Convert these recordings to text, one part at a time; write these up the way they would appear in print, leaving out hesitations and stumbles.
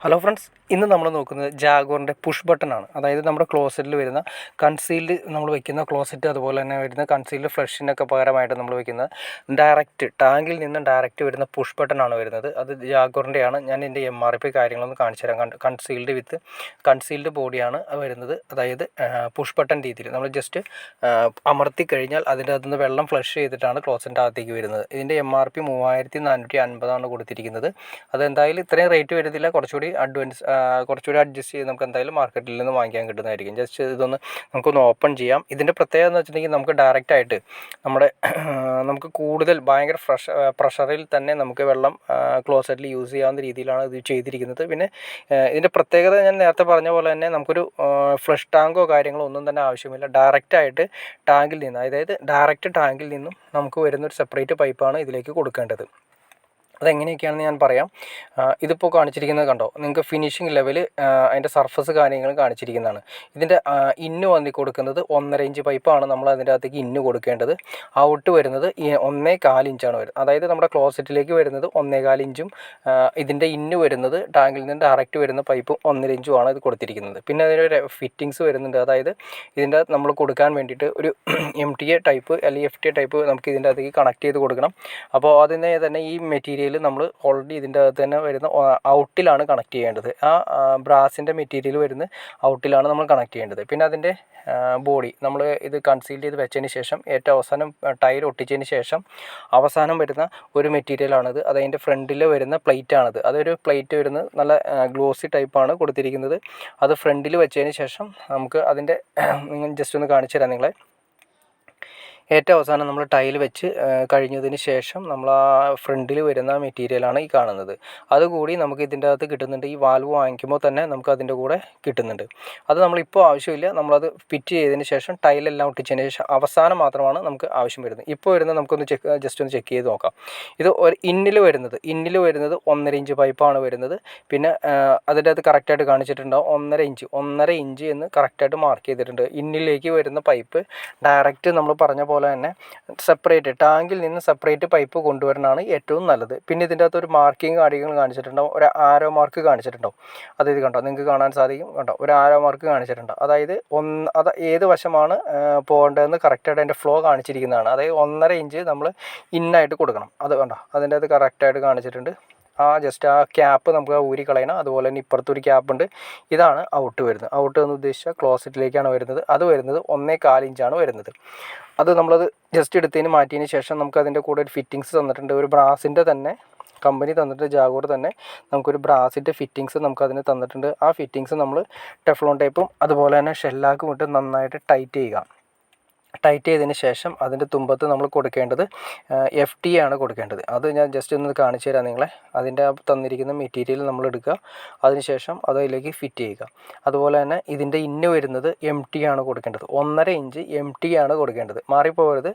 Hello friends, ഇന്ന് നമ്മൾ നോക്കുന്നത് ജാഗോറിൻ്റെ പുഷ് ബട്ടണാണ്. അതായത് നമ്മുടെ ക്ലോസറ്റിൽ വരുന്ന കൺസീൽഡ് നമ്മൾ വെക്കുന്ന ക്ലോസറ്റ്, അതുപോലെ തന്നെ വരുന്ന കൺസീൽഡ് ഫ്ലഷിനൊക്കെ പകരമായിട്ട് നമ്മൾ വെക്കുന്നത് ഡയറക്റ്റ് ടാങ്കിൽ നിന്ന് ഡയറക്റ്റ് വരുന്ന പുഷ് ബട്ടണാണ് വരുന്നത്. അത് ജാഗോറിൻ്റെയാണ്. ഞാൻ എൻ്റെ MRP കാര്യങ്ങളൊന്ന് കാണിച്ചു തരാം. കൺസീൽഡ് വിത്ത് കൺസീൽഡ് ബോഡിയാണ് വരുന്നത്. അതായത് പുഷ് ബട്ടൺ രീതിയിൽ നമ്മൾ ജസ്റ്റ് അമർത്തി കഴിഞ്ഞാൽ അതിൻ്റെ അകത്തുനിന്ന് വെള്ളം ഫ്ലഷ് ചെയ്തിട്ടാണ് ക്ലോസറ്റിൻ്റെ അകത്തേക്ക് വരുന്നത്. ഇതിൻ്റെ MRP 3450 കൊടുത്തിരിക്കുന്നത്. അതെന്തായാലും ഇത്രയും റേറ്റ് വരുന്നില്ല, കുറച്ചുകൂടി അഡ്ജസ്റ്റ് ചെയ്ത് നമുക്ക് എന്തായാലും മാർക്കറ്റിൽ നിന്ന് വാങ്ങിക്കാൻ കിട്ടുന്നതായിരിക്കും. ജസ്റ്റ് ഇതൊന്ന് നമുക്കൊന്ന് ഓപ്പൺ ചെയ്യാം. ഇതിൻ്റെ പ്രത്യേകത എന്ന് വെച്ചിട്ടുണ്ടെങ്കിൽ നമുക്ക് ഡയറക്റ്റായിട്ട് നമുക്ക് കൂടുതൽ ഭയങ്കര പ്രഷറിൽ തന്നെ നമുക്ക് വെള്ളം ക്ലോസറ്റിൽ യൂസ് ചെയ്യാവുന്ന രീതിയിലാണ് ഇത് ചെയ്തിരിക്കുന്നത്. പിന്നെ ഇതിൻ്റെ പ്രത്യേകത ഞാൻ നേരത്തെ പറഞ്ഞ പോലെ തന്നെ നമുക്കൊരു ഫ്ലഷ് ടാങ്കോ കാര്യങ്ങളോ ഒന്നും തന്നെ ആവശ്യമില്ല. ഡയറക്റ്റായിട്ട് ടാങ്കിൽ നിന്ന്, അതായത് ഡയറക്റ്റ് ടാങ്കിൽ നിന്നും നമുക്ക് വരുന്നൊരു സെപ്പറേറ്റ് പൈപ്പാണ് ഇതിലേക്ക് കൊടുക്കേണ്ടത്. അതെങ്ങനെയൊക്കെയാണെന്ന് ഞാൻ പറയാം. ഇതിപ്പോൾ കാണിച്ചിരിക്കുന്നത് കണ്ടോ, നിങ്ങൾക്ക് ഫിനിഷിംഗ് ലെവൽ അതിൻ്റെ സർഫസ് കാര്യങ്ങൾ കാണിച്ചിരിക്കുന്നതാണ്. ഇതിൻ്റെ ഇന്ന് വന്നി കൊടുക്കുന്നത് 1.5 ഇഞ്ച് പൈപ്പാണ് നമ്മൾ അതിൻ്റെ അകത്തേക്ക് ഇന്ന് കൊടുക്കേണ്ടത്. ഔട്ട് വരുന്നത് 1.25 ഇഞ്ചാണ് വരുന്നത്. അതായത് നമ്മുടെ ക്ലോസറ്റിലേക്ക് വരുന്നത് 1.25 ഇഞ്ചും ഇതിൻ്റെ ഇന്ന് വരുന്നത് ടാങ്കിൽ നിന്ന് ഡയറക്റ്റ് വരുന്ന പൈപ്പ് 1.5 ഇഞ്ചുമാണ് ഇത് കൊടുത്തിരിക്കുന്നത്. പിന്നെ അതിനൊരു ഫിറ്റിങ്സ് വരുന്നുണ്ട്. അതായത് ഇതിൻ്റെ നമ്മൾ കൊടുക്കാൻ വേണ്ടിയിട്ട് ഒരു MTA ടൈപ്പ് അല്ലെങ്കിൽ FTA ടൈപ്പ് നമുക്ക് ഇതിൻ്റെ അകത്തേക്ക് കണക്ട് ചെയ്ത് കൊടുക്കണം. അപ്പോൾ അതിനെ തന്നെ ഈ മെറ്റീരിയൽ നമ്മൾ ഓൾറെഡി ഇതിൻ്റെ അകത്ത് തന്നെ വരുന്ന ഔട്ടിലാണ് കണക്ട് ചെയ്യേണ്ടത്. ആ ബ്രാസിൻ്റെ മെറ്റീരിയൽ വരുന്ന ഔട്ടിലാണ് നമ്മൾ കണക്ട് ചെയ്യേണ്ടത്. പിന്നെ അതിൻ്റെ ബോഡി നമ്മൾ ഇത് കൺസീൽ ചെയ്ത് വെച്ചതിന് ശേഷം ഏറ്റവും അവസാനം ടൈൽ ഒട്ടിച്ചതിന് ശേഷം അവസാനം വരുന്ന ഒരു മെറ്റീരിയലാണിത്. അതതിൻ്റെ ഫ്രണ്ടിൽ വരുന്ന പ്ലേറ്റാണിത്. അതൊരു പ്ലേറ്റ് വരുന്നത് നല്ല ഗ്ലോസി ടൈപ്പാണ് കൊടുത്തിരിക്കുന്നത്. അത് ഫ്രണ്ടിൽ വെച്ചതിന് ശേഷം നമുക്ക് അതിൻ്റെ ജസ്റ്റ് ഒന്ന് കാണിച്ചു തരാം നിങ്ങളെ. ഏറ്റവും അവസാനം നമ്മൾ ടൈൽ വെച്ച് കഴിഞ്ഞതിന് ശേഷം നമ്മൾ ആ ഫ്രണ്ടിൽ വരുന്ന മെറ്റീരിയലാണ് ഈ കാണുന്നത്. അതുകൂടി നമുക്ക് ഇതിൻ്റെ അകത്ത് കിട്ടുന്നുണ്ട്. ഈ വാൽവ് വാങ്ങിക്കുമ്പോൾ തന്നെ നമുക്ക് അതിൻ്റെ കൂടെ കിട്ടുന്നുണ്ട്. അത് നമ്മളിപ്പോൾ ആവശ്യമില്ല. നമ്മളത് ഫിറ്റ് ചെയ്തതിന് ശേഷം ടൈലെല്ലാം ഒട്ടിച്ചതിന് ശേഷം അവസാനം മാത്രമാണ് നമുക്ക് ആവശ്യം വരുന്നത്. ഇപ്പോൾ വരുന്നത് നമുക്കൊന്ന് ജസ്റ്റ് ഒന്ന് ചെക്ക് ചെയ്ത് നോക്കാം. ഇത് ഒരു ഇന്നിൽ വരുന്നത് 1.5 ഇഞ്ച് പൈപ്പാണ് വരുന്നത്. പിന്നെ അതിൻ്റെ അകത്ത് കറക്റ്റായിട്ട് കാണിച്ചിട്ടുണ്ടാവും 1.5 ഇഞ്ച് എന്ന് കറക്റ്റായിട്ട് മാർക്ക് ചെയ്തിട്ടുണ്ട്. ഇന്നിലേക്ക് വരുന്ന പൈപ്പ് ഡയറക്റ്റ് നമ്മൾ പറഞ്ഞ പോലെ തന്നെ സെപ്പറേറ്റ് ടാങ്കിൽ നിന്ന് സെപ്പറേറ്റ് പൈപ്പ് കൊണ്ടുവരാനാണ് ഏറ്റവും നല്ലത്. പിന്നെ ഇതിൻ്റെ അകത്ത് ഒരു മാർക്കിങ് കാര്യങ്ങൾ കാണിച്ചിട്ടുണ്ടാവും, ഒരു ആരോ മാർക്ക് കാണിച്ചിട്ടുണ്ടാവും. അതായത് കണ്ടോ, നിങ്ങൾക്ക് കാണാൻ സാധിക്കും കണ്ടോ, ഒരു ആരോ മാർക്ക് കാണിച്ചിട്ടുണ്ടാവും. അതായത് അത് ഏത് വശമാണ് പോകേണ്ടതെന്ന് കറക്റ്റായിട്ട് അതിൻ്റെ ഫ്ലോ കാണിച്ചിരിക്കുന്നതാണ്. അതായത് 1.5 ഇഞ്ച് നമ്മൾ ഇന്നായിട്ട് കൊടുക്കണം. അത് കണ്ടോ, അതിൻ്റെ അത് കറക്റ്റായിട്ട് കാണിച്ചിട്ടുണ്ട്. ജസ്റ്റ് ആ ക്യാപ്പ് നമുക്ക് ഊരി കളയണം. അതുപോലെ തന്നെ ഇപ്പുറത്തൊരു ക്യാപ്പ് ഉണ്ട്. ഇതാണ് ഔട്ട് വരുന്നത്. ഔട്ട് എന്ന് ഉദ്ദേശിച്ചാൽ ക്ലോസറ്റിലേക്കാണ് വരുന്നത്. അത് വരുന്നത് 1.25 ഇഞ്ചാണ് വരുന്നത്. അത് നമ്മളത് ജസ്റ്റ് എടുത്തതിന് മാറ്റിയതിന് ശേഷം നമുക്ക് അതിൻ്റെ കൂടെ ഒരു ഫിറ്റിങ്സ് തന്നിട്ടുണ്ട്. ഒരു ബ്രാസിൻ്റെ തന്നെ കമ്പനി തന്നിട്ട്, ജാഗോർ തന്നെ നമുക്കൊരു ബ്രാസിൻ്റെ ഫിറ്റിങ്സ് നമുക്കതിന് തന്നിട്ടുണ്ട്. ആ ഫിറ്റിങ്സ് നമ്മൾ ടെഫ്ലോൺ ടേപ്പും അതുപോലെ തന്നെ ഷെല്ലാക്കും ഇട്ട് നന്നായിട്ട് ടൈറ്റ് ചെയ്യുക. ടൈറ്റ് ചെയ്തതിന് ശേഷം അതിൻ്റെ തുമ്പത്ത് നമ്മൾ കൊടുക്കേണ്ടത് FTA ആണ് കൊടുക്കേണ്ടത്. അത് ഞാൻ ജസ്റ്റ് ഒന്ന് കാണിച്ചു തരാം നിങ്ങളെ. അതിൻ്റെ തന്നിരിക്കുന്ന മെറ്റീരിയൽ നമ്മൾ എടുക്കുക, അതിനുശേഷം അതിലേക്ക് ഫിറ്റ് ചെയ്യുക. അതുപോലെ തന്നെ ഇതിൻ്റെ ഇന്ന് വരുന്നത് MT ആണ് കൊടുക്കേണ്ടത്. 1.5 ഇഞ്ച് MT ആണ് കൊടുക്കേണ്ടത്. മാറിപ്പോകരുത്.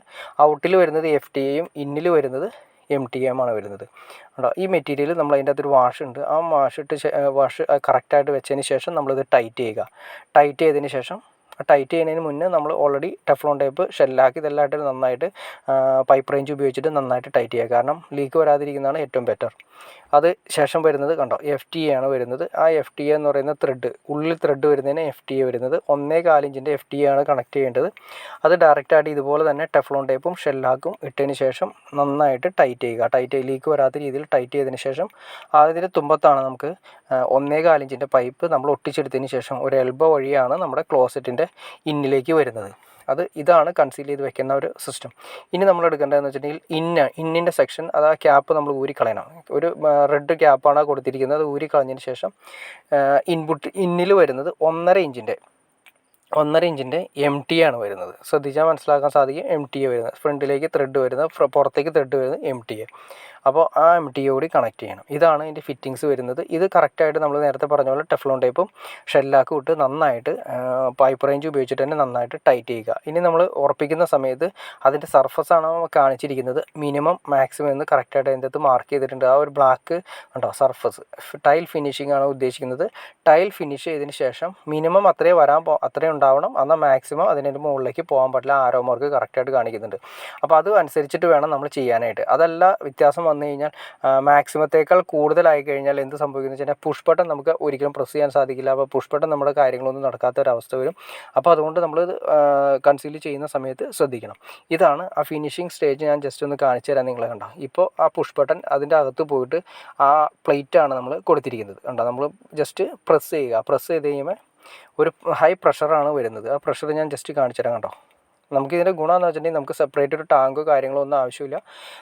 ഔട്ടിൽ വരുന്നത് FTAയും ഇന്നിൽ വരുന്നത് MTM ആണ് വരുന്നത്. ഈ മെറ്റീരിയൽ നമ്മൾ അതിൻ്റെ അകത്തൊരു വാഷ് ഉണ്ട്. ആ വാഷ് കറക്റ്റായിട്ട് വെച്ചതിന് ശേഷം നമ്മളിത് ടൈറ്റ് ചെയ്യുക. ടൈറ്റ് ചെയ്തതിന് ശേഷം ടൈറ്റ് ചെയ്യുന്നതിന് മുന്നേ നമ്മൾ ഓൾറെഡി ടെഫ്ലോൺ ടേപ്പ് ഷെല്ലാക്കി ഇതെല്ലാമായിട്ട് നന്നായിട്ട് പൈപ്പ് റേഞ്ച് ഉപയോഗിച്ചിട്ട് നന്നായിട്ട് ടൈറ്റ് ചെയ്യുക. കാരണം ലീക്ക് വരാതിരിക്കുന്നതാണ് ഏറ്റവും ബെറ്റർ. അത് ശേഷം വരുന്നത് കണ്ടോ, FTA ആണ് വരുന്നത്. ആ FTA എന്ന് പറയുന്ന ത്രെഡ്, ഉള്ളിൽ ത്രെഡ് വരുന്നതിന് FTA വരുന്നത് 1.25 ഇഞ്ചിൻ്റെ FTA ആണ് കണക്ട് ചെയ്യേണ്ടത്. അത് ഡയറക്റ്റായിട്ട് ഇതുപോലെ തന്നെ ടെഫ്ലോൺ ടേപ്പും ഷെല്ലാക്കും ഇട്ടതിന് ശേഷം നന്നായിട്ട് ടൈറ്റ് ചെയ്യുക. ലീക്ക് വരാത്ത രീതിയിൽ ടൈറ്റ് ചെയ്തതിന് ശേഷം അതിൻ്റെ തുമ്പത്താണ് നമുക്ക് 1.25 ഇഞ്ചിൻ്റെ പൈപ്പ് നമ്മൾ ഒട്ടിച്ചെടുത്തതിന് ശേഷം ഒരു എൽബോ വഴിയാണ് നമ്മുടെ ക്ലോസറ്റിൻ്റെ ഇന്നിലേക്ക് വരുന്നത്. ഇതാണ് കൺസീൽ ചെയ്ത് വെക്കുന്ന ഒരു സിസ്റ്റം. ഇനി നമ്മൾ എടുക്കേണ്ടതെന്ന് വെച്ചിട്ടുണ്ടെങ്കിൽ ഇന്നിൻ്റെ സെക്ഷൻ, അത് ആ ക്യാപ്പ് നമ്മൾ ഊരിക്കളയണം. ഒരു റെഡ് ക്യാപ്പാണ് കൊടുത്തിരിക്കുന്നത്. അത് ഊരിക്കളഞ്ഞതിന് ശേഷം ഇന്നിൽ വരുന്നത് 1.5 ഇഞ്ചിൻ്റെ MTA ആണ് വരുന്നത്. ശ്രദ്ധിച്ചാൽ മനസ്സിലാക്കാൻ സാധിക്കും. MTA വരുന്നത് ഫ്രണ്ടിലേക്ക് ത്രെഡ് വരുന്നത്, പുറത്തേക്ക് ത്രെഡ് വരുന്നത് MTA. അപ്പോൾ ആ MTA കൂടി കണക്ട് ചെയ്യണം. ഇതാണ് ഇതിൻ്റെ ഫിറ്റിങ്സ് വരുന്നത്. ഇത് കറക്റ്റായിട്ട് നമ്മൾ നേരത്തെ പറഞ്ഞ പോലെ ടെഫ്ലോൺ ടേപ്പും ഷെല്ലാക്കും ഇട്ട് നന്നായിട്ട് പൈപ്പ് റേഞ്ച് ഉപയോഗിച്ചിട്ട് തന്നെ നന്നായിട്ട് ടൈറ്റ് ചെയ്യുക. ഇനി നമ്മൾ ഉറപ്പിക്കുന്ന സമയത്ത് അതിൻ്റെ സർഫസാണ് കാണിച്ചിരിക്കുന്നത്. മിനിമം മാക്സിമം എന്ന് കറക്റ്റായിട്ട് അതിൻ്റെ അകത്ത് മാർക്ക് ചെയ്തിട്ടുണ്ട്. ആ ഒരു ബ്ലാക്ക് ഉണ്ടോ, സർഫസ് ടൈൽ ഫിനിഷിംഗ് ആണ് ഉദ്ദേശിക്കുന്നത്. ടൈൽ ഫിനിഷ് ചെയ്തതിന് ശേഷം മിനിമം അത്രയും ഉണ്ടാവണം. എന്നാൽ മാക്സിമം അതിൻ്റെ മുകളിലേക്ക് പോകാൻ പറ്റില്ല. ആരോ മാർക്ക് കറക്റ്റായിട്ട് കാണിക്കുന്നുണ്ട്. അപ്പോൾ അത് അനുസരിച്ചിട്ട് വേണം നമ്മൾ ചെയ്യാനായിട്ട്. അതല്ല വ്യത്യാസം വന്നു കഴിഞ്ഞാൽ മാക്സിമത്തേക്കാൾ കൂടുതലായി കഴിഞ്ഞാൽ എന്ത് സംഭവിക്കുന്നത് വെച്ച് കഴിഞ്ഞാൽ പുഷ് ബട്ടൺ നമുക്ക് ഒരിക്കലും പ്രസ് ചെയ്യാൻ സാധിക്കില്ല. അപ്പോൾ പുഷ് ബട്ടൺ നമ്മുടെ കാര്യങ്ങളൊന്നും നടക്കാത്ത ഒരവസ്ഥ വരും. അപ്പോൾ അതുകൊണ്ട് നമ്മൾ കൺസീൽ ചെയ്യുന്ന സമയത്ത് ശ്രദ്ധിക്കണം. ഇതാണ് ആ ഫിനിഷിങ് സ്റ്റേജ്. ഞാൻ ജസ്റ്റ് ഒന്ന് കാണിച്ചു തരാൻ നിങ്ങളെ കണ്ടോ. ഇപ്പോൾ ആ പുഷ് ബട്ടൺ അതിൻ്റെ അകത്ത് പോയിട്ട് ആ പ്ലേറ്റാണ് നമ്മൾ കൊടുത്തിരിക്കുന്നത് കണ്ടോ. നമ്മൾ ജസ്റ്റ് പ്രസ് ചെയ്യുക. പ്രസ് ചെയ്ത് കഴിയുമ്പോൾ ഒരു ഹൈ പ്രഷറാണ് വരുന്നത്. ആ പ്രഷർ ഞാൻ ജസ്റ്റ് കാണിച്ചു തരാം കണ്ടോ. നമുക്കിതിൻ്റെ ഗുണമെന്ന് വെച്ചിട്ടുണ്ടെങ്കിൽ നമുക്ക് സെപ്പറേറ്റ് ഒരു ടാങ്കോ കാര്യങ്ങളോ ഒന്നും ആവശ്യമില്ല.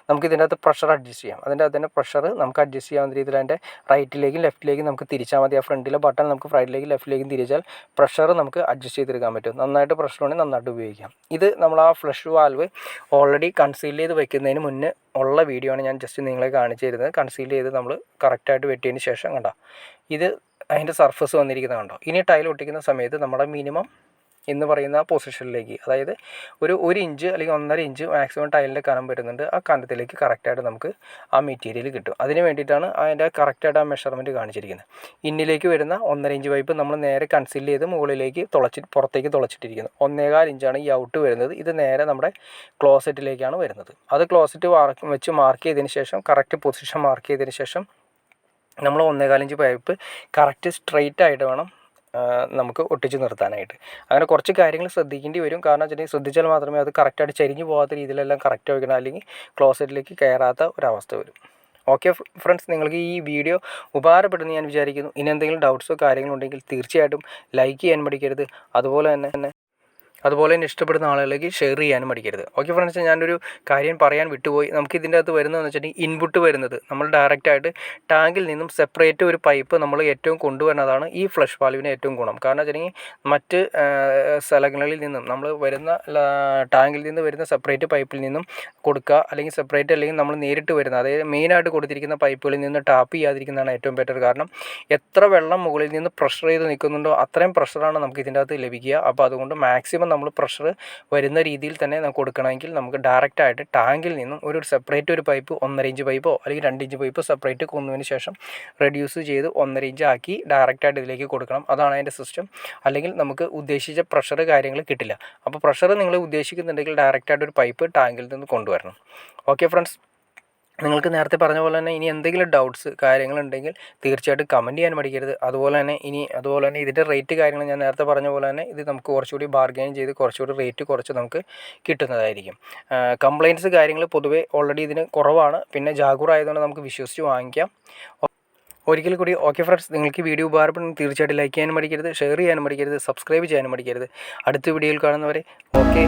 നമുക്കിതിൻ്റെ അകത്ത് പ്രഷർ അഡ്ജസ്റ്റ് ചെയ്യാം. അതിൻ്റെ അകത്ത് തന്നെ പ്രഷർ നമുക്ക് അഡ്ജസ്റ്റ് ചെയ്യാവുന്ന രീതിയിൽ അതിൻ്റെ റൈറ്റിലേക്കും ലെഫ്റ്റിലേക്കും നമുക്ക് തിരിച്ചാൽ മതി. ആ ഫ്രണ്ടിലെ ബട്ടൺ നമുക്ക് റൈറ്റിലേക്കും ലെഫ്റ്റിലേക്കും തിരിച്ചാൽ പ്രഷർ നമുക്ക് അഡ്ജസ്റ്റ് ചെയ്തെടുക്കാൻ പറ്റും. നന്നായിട്ട് പ്രഷർ ഉണ്ടെങ്കിൽ നന്നായിട്ട് ഉപയോഗിക്കാം. ഇത് നമ്മൾ ആ ഫ്ലഷ് വാൽവ് ഓൾറെഡി കൺസീൽ ചെയ്ത് വെക്കുന്നതിന് മുന്നേ ഉള്ള വീഡിയോ ആണ് ഞാൻ ജസ്റ്റ് നിങ്ങളെ കാണിച്ചു തരുന്നത്. കൺസീൽ ചെയ്ത് നമ്മൾ കറക്റ്റായിട്ട് വെട്ടിയതിന് ശേഷം കണ്ടോ ഇത് അതിൻ്റെ സർഫസ് വന്നിരിക്കുന്നത് കണ്ടോ. ഇനി ടൈൽ ഒട്ടിക്കുന്ന സമയത്ത് നമ്മുടെ മിനിമം എന്ന് പറയുന്ന പൊസിഷനിലേക്ക്, അതായത് ഒരു 1 ഇഞ്ച് അല്ലെങ്കിൽ 1.5 ഇഞ്ച് മാക്സിമം ടൈലിൻ്റെ കനം വരുന്നുണ്ട്. ആ കനത്തിലേക്ക് കറക്റ്റായിട്ട് നമുക്ക് ആ മെറ്റീരിയൽ കിട്ടും. അതിന് വേണ്ടിയിട്ടാണ് അതിൻ്റെ കറക്റ്റായിട്ട് ആ മെഷർമെൻറ്റ് കാണിച്ചിരിക്കുന്നത്. ഇന്നിലേക്ക് വരുന്ന 1.5 ഇഞ്ച് പൈപ്പ് നമ്മൾ നേരെ കൺസീൽ ചെയ്ത് മുകളിലേക്ക് പുറത്തേക്ക് തുളച്ചിട്ടിരിക്കുന്നത്. 1.25 ഇഞ്ചാണ് ഈ ഔട്ട് വരുന്നത്. ഇത് നേരെ നമ്മുടെ ക്ലോസറ്റിലേക്കാണ് വരുന്നത്. അത് ക്ലോസറ്റ് വെച്ച് മാർക്ക് ചെയ്തതിന് ശേഷം കറക്റ്റ് പൊസിഷൻ മാർക്ക് ചെയ്തതിന് ശേഷം നമ്മൾ 1.25 ഇഞ്ച് പൈപ്പ് കറക്റ്റ് സ്ട്രെയിറ്റ് ആയിട്ട് വേണം നമുക്ക് ഒട്ടിച്ച് നിർത്താനായിട്ട്. അങ്ങനെ കുറച്ച് കാര്യങ്ങൾ ശ്രദ്ധിക്കേണ്ടി വരും. കാരണം വെച്ചിട്ടുണ്ടെങ്കിൽ ശ്രദ്ധിച്ചാൽ മാത്രമേ അത് കറക്റ്റായിട്ട് ചരിഞ്ഞു പോകാത്ത രീതിയിലെല്ലാം കറക്റ്റ് വയ്ക്കണം. അല്ലെങ്കിൽ ക്ലോസറ്റിലേക്ക് കയറാത്ത ഒരവസ്ഥ വരും. ഓക്കെ ഫ്രണ്ട്സ്, നിങ്ങൾക്ക് ഈ വീഡിയോ ഉപകാരപ്പെടുമെന്ന് ഞാൻ വിചാരിക്കുന്നു. ഇനി എന്തെങ്കിലും ഡൗട്ട്സോ കാര്യങ്ങളോ ഉണ്ടെങ്കിൽ തീർച്ചയായിട്ടും ലൈക്ക് ചെയ്യാൻ മടിക്കരുത്. അതുപോലെ തന്നെ ഇഷ്ടപ്പെടുന്ന ആളുകളിലേക്ക് ഷെയർ ചെയ്യാനും മടിക്കരുത്. ഓക്കെ ഫ്രണ്ട്സ്, ഞാനൊരു കാര്യം പറയാൻ വിട്ടുപോയി. നമുക്ക് ഇതിൻ്റെ അകത്ത് വരുന്നതെന്ന് വെച്ചിട്ടുണ്ടെങ്കിൽ ഇൻപുട്ട് വരുന്നത് നമ്മൾ ഡയറക്റ്റായിട്ട് ടാങ്കിൽ നിന്നും സെപ്പറേറ്റ് ഒരു പൈപ്പ് നമ്മൾ ഏറ്റവും കൊണ്ടുവരുന്നതാണ് ഈ ഫ്ലഷ് വാൽവിന് ഏറ്റവും ഗുണം. കാരണം വെച്ചിട്ടുണ്ടെങ്കിൽ മറ്റ് സ്ഥലങ്ങളിൽ നിന്നും നമ്മൾ വരുന്ന ടാങ്കിൽ നിന്ന് വരുന്ന സെപ്പറേറ്റ് പൈപ്പിൽ നിന്നും കൊടുക്കുക, അല്ലെങ്കിൽ സെപ്പറേറ്റ് അല്ലെങ്കിൽ നമ്മൾ നേരിട്ട് വരുന്ന, അതായത് മെയിനായിട്ട് കൊടുത്തിരിക്കുന്ന പൈപ്പുകളിൽ നിന്ന് ടാപ്പ് ചെയ്യാതിരിക്കുന്നതാണ് ഏറ്റവും ബെറ്റർ. കാരണം എത്ര വെള്ളം മുകളിൽ നിന്ന് പ്രഷർ ചെയ്ത് നിൽക്കുന്നുണ്ടോ അത്രയും പ്രഷറാണ് നമുക്ക് ഇതിൻ്റെ അകത്ത് ലഭിക്കുക. അപ്പോൾ അതുകൊണ്ട് മാക്സിമം നമ്മൾ പ്രഷർ വരുന്ന രീതിയിൽ തന്നെ നമുക്ക് കൊടുക്കണമെങ്കിൽ നമുക്ക് ഡയറക്റ്റായിട്ട് ടാങ്കിൽ നിന്നും ഒരു സെപ്പറേറ്റ് ഒരു പൈപ്പ് 1.5 ഇഞ്ച് പൈപ്പോ അല്ലെങ്കിൽ 2 ഇഞ്ച് പൈപ്പ് സെപ്പറേറ്റ് കൊന്നതിന് ശേഷം റെഡ്യൂസ് ചെയ്ത് 1.5 ഇഞ്ച് ആക്കി ഡയറക്റ്റായിട്ട് ഇതിലേക്ക് കൊടുക്കണം. അതാണ് അതിൻ്റെ സിസ്റ്റം. അല്ലെങ്കിൽ നമുക്ക് ഉദ്ദേശിച്ച പ്രഷർ കാര്യങ്ങൾ കിട്ടില്ല. അപ്പോൾ പ്രഷർ നിങ്ങൾ ഉദ്ദേശിക്കുന്നുണ്ടെങ്കിൽ ഡയറക്റ്റായിട്ട് ഒരു പൈപ്പ് ടാങ്കിൽ നിന്ന് കൊണ്ടുവരണം. ഓക്കെ ഫ്രണ്ട്സ്, നിങ്ങൾക്ക് നേരത്തെ പറഞ്ഞ പോലെ തന്നെ ഇനി എന്തെങ്കിലും ഡൗട്ട്സ് കാര്യങ്ങളുണ്ടെങ്കിൽ തീർച്ചയായിട്ടും കമൻറ്റ് ചെയ്യാൻ മടിക്കരുത്. അതുപോലെ തന്നെ ഇതിൻ്റെ റേറ്റ് കാര്യങ്ങൾ ഞാൻ നേരത്തെ പറഞ്ഞ പോലെ തന്നെ ഇത് നമുക്ക് കുറച്ചുകൂടി ബാർഗെയിൻ ചെയ്ത് കുറച്ചുകൂടി റേറ്റ് കുറച്ച് നമുക്ക് കിട്ടുന്നതായിരിക്കും. കംപ്ലയിൻറ്റ്സ് കാര്യങ്ങൾ പൊതുവേ ഓൾറെഡി ഇതിന് കുറവാണ്. പിന്നെ ജാഗൂർ ആയതുകൊണ്ട് നമുക്ക് വിശ്വസിച്ച് വാങ്ങിക്കാം. ഒരിക്കൽ കൂടി ഓക്കെ ഫ്രണ്ട്സ്, നിങ്ങൾക്ക് വീഡിയോ ഉപകാരപ്പെടുന്ന തീർച്ചയായിട്ടും ലൈക്ക് ചെയ്യാനും മടിക്കരുത്, ഷെയർ ചെയ്യാനും മടിക്കരുത്, സബ്സ്ക്രൈബ് ചെയ്യാനും മടിക്കരുത്. അടുത്ത വീഡിയോയിൽ കാണുന്നവരെ ഓക്കെ.